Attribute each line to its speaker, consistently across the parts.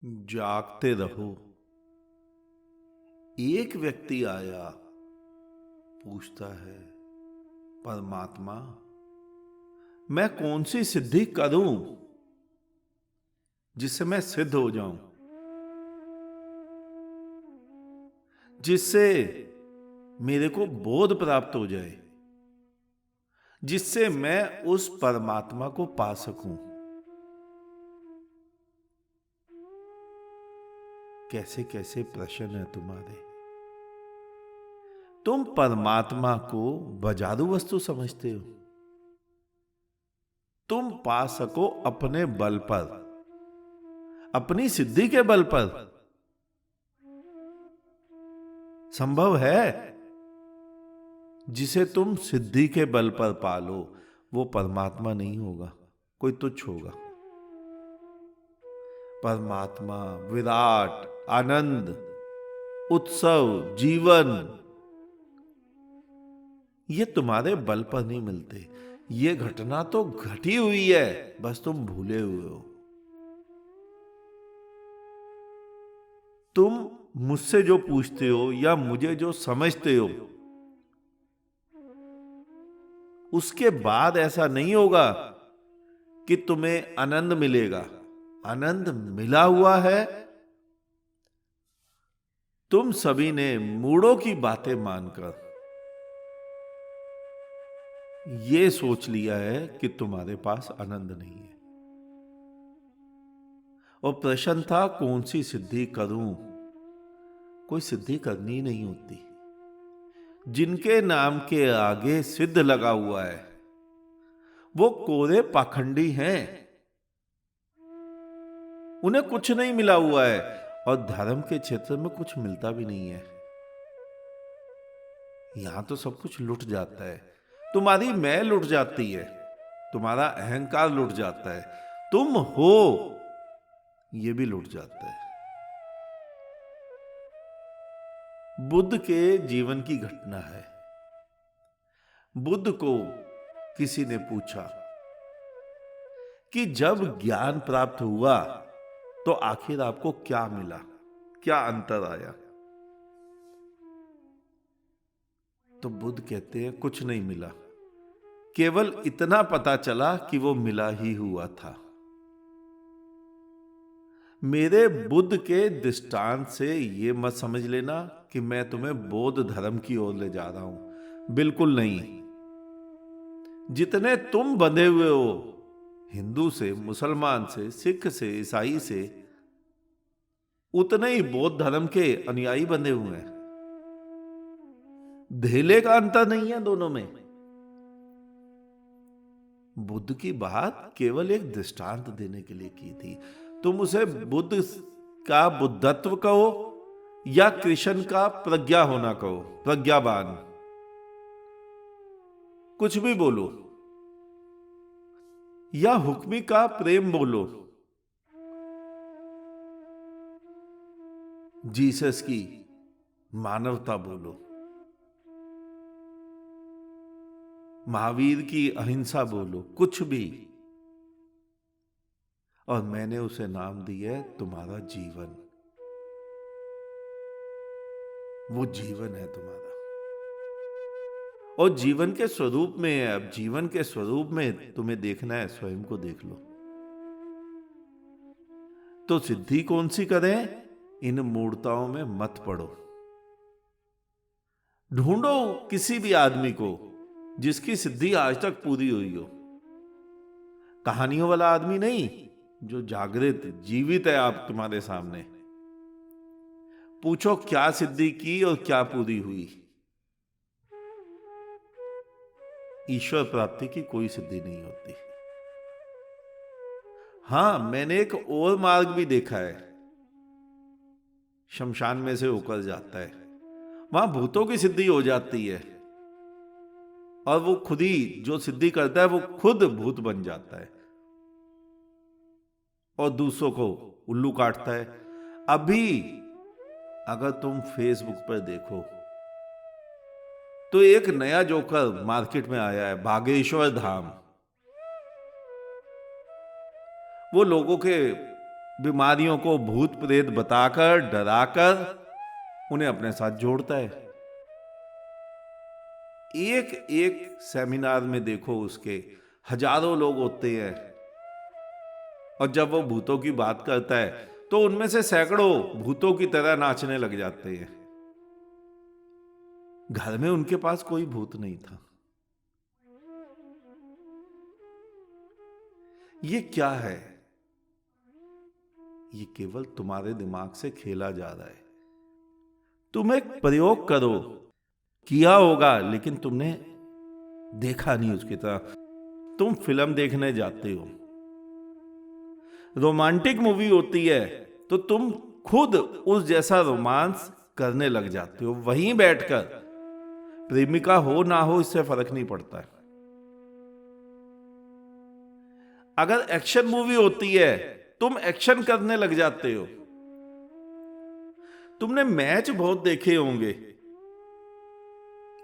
Speaker 1: जागते रहो। एक व्यक्ति आया, पूछता है, परमात्मा, मैं कौन सी सिद्धि करूं जिससे मैं सिद्ध हो जाऊं, जिससे मेरे को बोध प्राप्त हो जाए, जिससे मैं उस परमात्मा को पा सकूं। कैसे कैसे प्रश्न है तुम्हारे। तुम परमात्मा को बाजारू वस्तु समझते हो। तुम पा सको अपने बल पर, अपनी सिद्धि के बल पर। संभव है। जिसे तुम सिद्धि के बल पर पालो वो परमात्मा नहीं होगा, कोई तुच्छ होगा। परमात्मा, विराट, आनंद, उत्सव, जीवन, ये तुम्हारे बल पर नहीं मिलते। ये घटना तो घटी हुई है, बस तुम भूले हुए हो। तुम मुझसे जो पूछते हो या मुझे जो समझते हो, उसके बाद ऐसा नहीं होगा कि तुम्हें आनंद मिलेगा। आनंद मिला हुआ है। तुम सभी ने मूढ़ों की बातें मानकर ये सोच लिया है कि तुम्हारे पास आनंद नहीं है। और प्रश्न था कौन सी सिद्धि करूं। कोई सिद्धि करनी ही नहीं होती। जिनके नाम के आगे सिद्ध लगा हुआ है वो कोरे पाखंडी हैं। उन्हें कुछ नहीं मिला हुआ है और धर्म के क्षेत्र में कुछ मिलता भी नहीं है। यहां तो सब कुछ लुट जाता है। तुम्हारी मैं लुट जाती है, तुम्हारा अहंकार लुट जाता है, तुम हो ये भी लुट जाता है। बुद्ध के जीवन की घटना है। बुद्ध को किसी ने पूछा कि जब ज्ञान प्राप्त हुआ तो आखिर आपको क्या मिला, क्या अंतर आया। तो बुद्ध कहते हैं कुछ नहीं मिला, केवल इतना पता चला कि वो मिला ही हुआ था। मेरे बुद्ध के दृष्टांत से ये मत समझ लेना कि मैं तुम्हें बौद्ध धर्म की ओर ले जा रहा हूं, बिल्कुल नहीं। जितने तुम बंधे हुए हो हिंदू से, मुसलमान से, सिख से, ईसाई से, उतने ही बौद्ध धर्म के अनुयायी बंधे हुए हैं। धेले का अंतर नहीं है दोनों में। बुद्ध की बात केवल एक दृष्टांत देने के लिए की थी। तुम उसे बुद्ध का बुद्धत्व कहो या कृष्ण का प्रज्ञा होना कहो, प्रज्ञावान, कुछ भी बोलो, या हुक्मी का प्रेम बोलो, जीसस की मानवता बोलो, महावीर की अहिंसा बोलो, कुछ भी। और मैंने उसे नाम दिया है तुम्हारा जीवन। वो जीवन है तुम्हारा और जीवन के स्वरूप में है। अब जीवन के स्वरूप में तुम्हें देखना है, स्वयं को देख लो। तो सिद्धि कौन सी करें, इन मूर्ताओं में मत पड़ो। ढूंढो किसी भी आदमी को जिसकी सिद्धि आज तक पूरी हुई हो। कहानियों वाला आदमी नहीं, जो जागृत जीवित है आप तुम्हारे सामने। पूछो क्या सिद्धि की और क्या पूरी हुई। ईश्वर प्राप्ति की कोई सिद्धि नहीं होती। हां, मैंने एक और मार्ग भी देखा है। शमशान में से होकर जाता है, वहां भूतों की सिद्धि हो जाती है और वो खुद ही जो सिद्धि करता है वो खुद भूत बन जाता है और दूसरों को उल्लू काटता है। अभी अगर तुम फेसबुक पर देखो तो एक नया जोकर मार्केट में आया है, बागेश्वर धाम। वो लोगों के बीमारियों को भूत प्रेत बताकर डराकर उन्हें अपने साथ जोड़ता है। एक एक सेमिनार में देखो उसके हजारों लोग होते हैं, और जब वो भूतों की बात करता है तो उनमें से सैकड़ों भूतों की तरह नाचने लग जाते हैं। घर में उनके पास कोई भूत नहीं था। ये क्या है? ये केवल तुम्हारे दिमाग से खेला जा रहा है। तुम एक प्रयोग करो, किया होगा लेकिन तुमने देखा नहीं उसकी तरह। तुम फिल्म देखने जाते हो, रोमांटिक मूवी होती है, तो तुम खुद उस जैसा रोमांस करने लग जाते हो वहीं बैठकर। प्रेमिका हो ना हो इससे फर्क नहीं पड़ता है। अगर एक्शन मूवी होती है, तुम एक्शन करने लग जाते हो। तुमने मैच बहुत देखे होंगे,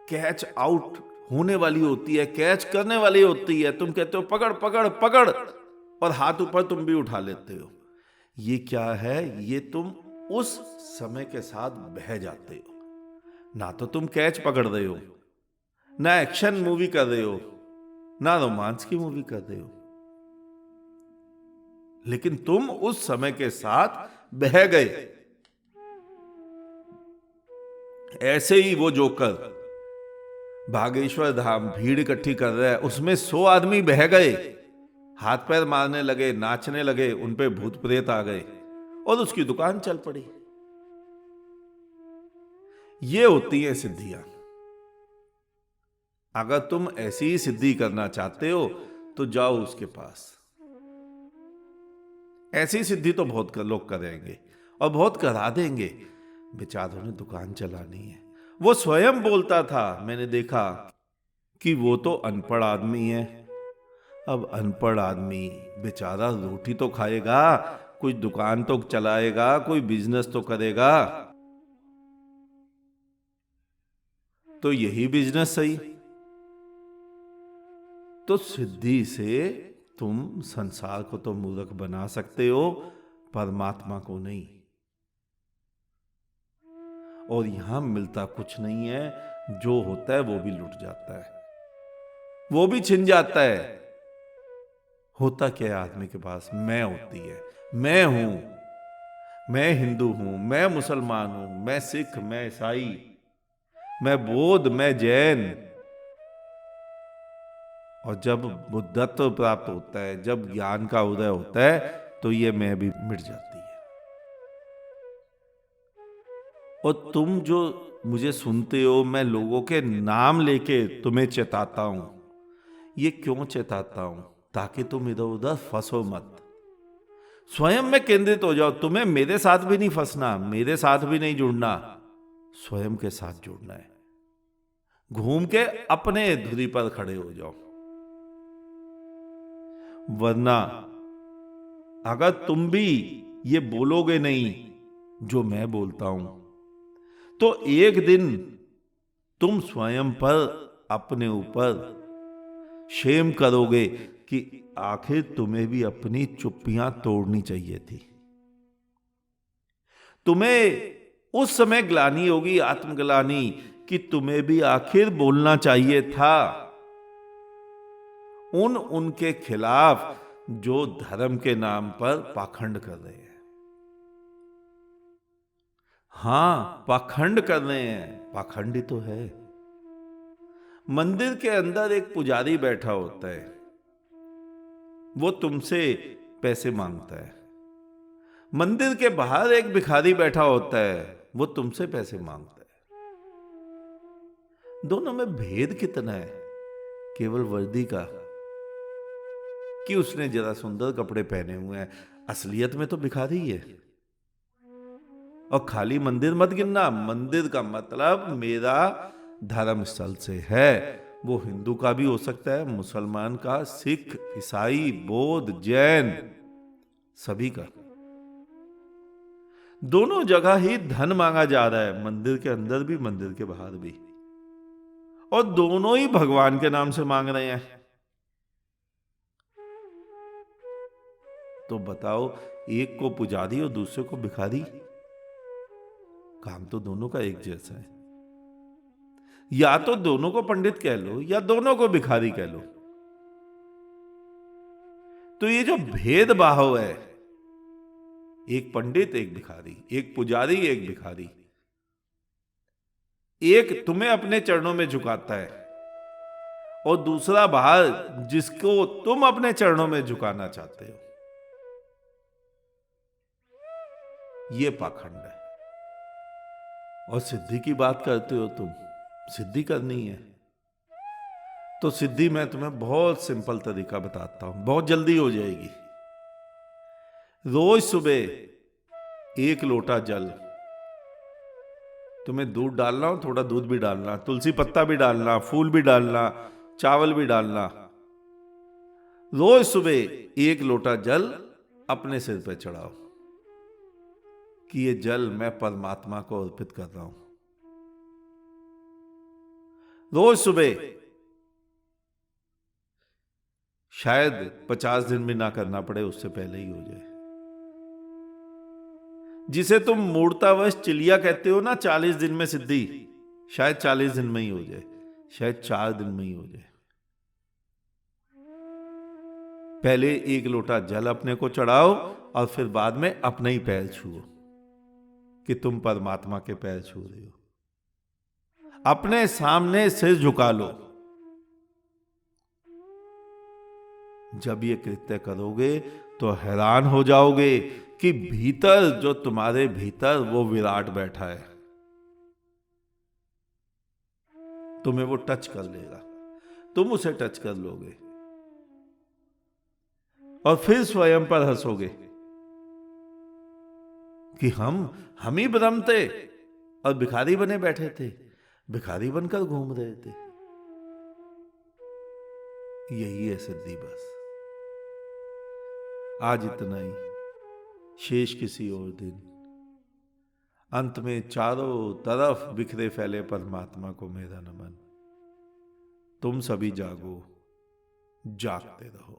Speaker 1: कैच आउट होने वाली होती है, कैच करने वाली होती है, तुम कहते हो पकड़ पकड़ पकड़, और हाथ ऊपर तुम भी उठा लेते हो। ये क्या है? ये तुम उस समय के साथ बह जाते हो। ना तो तुम कैच पकड़ रहे हो, ना एक्शन मूवी कर रहे हो, ना रोमांस की मूवी कर रहे हो, लेकिन तुम उस समय के साथ बह गए। ऐसे ही वो जोकर बागेश्वर धाम भीड़ इकट्ठी कर रहा है, उसमें 100 आदमी बह गए, हाथ पैर मारने लगे, नाचने लगे, उनपे भूत प्रेत आ गए और उसकी दुकान चल पड़ी। ये होती है सिद्धियां। अगर तुम ऐसी ही सिद्धि करना चाहते हो तो जाओ उसके पास। ऐसी सिद्धि तो बहुत लोग करेंगे और बहुत करा देंगे। बेचारों ने दुकान चलानी है। वो स्वयं बोलता था, मैंने देखा कि वो तो अनपढ़ आदमी है। अब अनपढ़ आदमी बेचारा रोटी तो खाएगा, कोई दुकान तो चलाएगा, कोई बिजनेस तो करेगा। तो यही बिजनेस सही। तो सिद्धि से तुम संसार को तो मूर्ख बना सकते हो, परमात्मा को नहीं। और यहां मिलता कुछ नहीं है, जो होता है वो भी लुट जाता है, वो भी छिन जाता है। होता क्या है आदमी के पास? मैं होती है। मैं हूं, मैं हिंदू हूं, मैं मुसलमान हूं, मैं सिख, मैं ईसाई, मैं बौद्ध, मैं जैन। और जब बुद्धत्व प्राप्त होता है, जब ज्ञान का उदय होता है, तो ये मैं भी मिट जाती है। और तुम जो मुझे सुनते हो, मैं लोगों के नाम लेके तुम्हें चेताता हूं। ये क्यों चेताता हूं? ताकि तुम इधर उधर फंसो मत, स्वयं में केंद्रित हो जाओ। तुम्हें मेरे साथ भी नहीं फंसना, मेरे साथ भी नहीं जुड़ना, स्वयं के साथ जुड़ना है। घूम के अपने धुरी पर खड़े हो जाओ। वरना अगर तुम भी ये बोलोगे नहीं जो मैं बोलता हूं, तो एक दिन तुम स्वयं पर, अपने ऊपर शेम करोगे कि आखिर तुम्हें भी अपनी चुप्पियां तोड़नी चाहिए थी। तुम्हें उस समय ग्लानि होगी, आत्मग्लानि, कि तुम्हें भी आखिर बोलना चाहिए था उनके खिलाफ जो धर्म के नाम पर पाखंड कर रहे हैं। हां, पाखंड कर रहे हैं, पाखंडी तो है। मंदिर के अंदर एक पुजारी बैठा होता है, वो तुमसे पैसे मांगता है। मंदिर के बाहर एक भिखारी बैठा होता है, वो तुमसे पैसे मांगता है। दोनों में भेद कितना है? केवल वर्दी का, कि उसने जरा सुंदर कपड़े पहने हुए हैं, असलियत में तो भिखारी है। और खाली मंदिर मत गिनना, मंदिर का मतलब मेरा धर्म स्थल से है। वो हिंदू का भी हो सकता है, मुसलमान का, सिख, ईसाई, बौद्ध, जैन, सभी का। दोनों जगह ही धन मांगा जा रहा है, मंदिर के अंदर भी, मंदिर के बाहर भी। और दोनों ही भगवान के नाम से मांग रहे हैं। तो बताओ, एक को पुजारी और दूसरे को भिखारी, काम तो दोनों का एक जैसा है। या तो दोनों को पंडित कह लो या दोनों को भिखारी कह लो। तो ये जो भेदभाव है, एक पंडित एक भिखारी, एक पुजारी एक भिखारी, एक तुम्हें अपने चरणों में झुकाता है और दूसरा बाहर जिसको तुम अपने चरणों में झुकाना चाहते हो, ये पाखंड है। और सिद्धि की बात करते हो तुम, सिद्धि करनी है तो सिद्धि मैं तुम्हें बहुत सिंपल तरीका बताता हूं, बहुत जल्दी हो जाएगी। रोज सुबह 1 लोटा जल, तुम्हें दूध डालना हो, थोड़ा दूध भी डालना, तुलसी पत्ता भी डालना, फूल भी डालना, चावल भी डालना। रोज सुबह 1 लोटा जल अपने सिर पे चढ़ाओ कि ये जल मैं परमात्मा को अर्पित कर रहा हूं। रोज सुबह, शायद 50 दिन भी ना करना पड़े, उससे पहले ही हो जाए। जिसे तुम मूर्तावश चिलिया कहते हो ना, 40 दिन में सिद्धि, शायद 40 दिन में ही हो जाए, शायद 4 दिन में ही हो जाए। पहले 1 लोटा जल अपने को चढ़ाओ और फिर बाद में अपने ही पैर छुओ कि तुम परमात्मा के पैर छू रहे हो। अपने सामने सिर झुका लो। जब ये कृत्य करोगे तो हैरान हो जाओगे कि भीतर, जो तुम्हारे भीतर वो विराट बैठा है, तुम्हें वो टच कर लेगा, तुम उसे टच कर लोगे और फिर स्वयं पर हंसोगे कि हम ही ब्रह्म थे और भिखारी बने बैठे थे, भिखारी बनकर घूम रहे थे। यही है सिद्धि। बस आज इतना ही, शेष किसी और दिन। अंत में चारों तरफ बिखरे फैले परमात्मा को मेरा नमन। तुम सभी जागो, जागते रहो।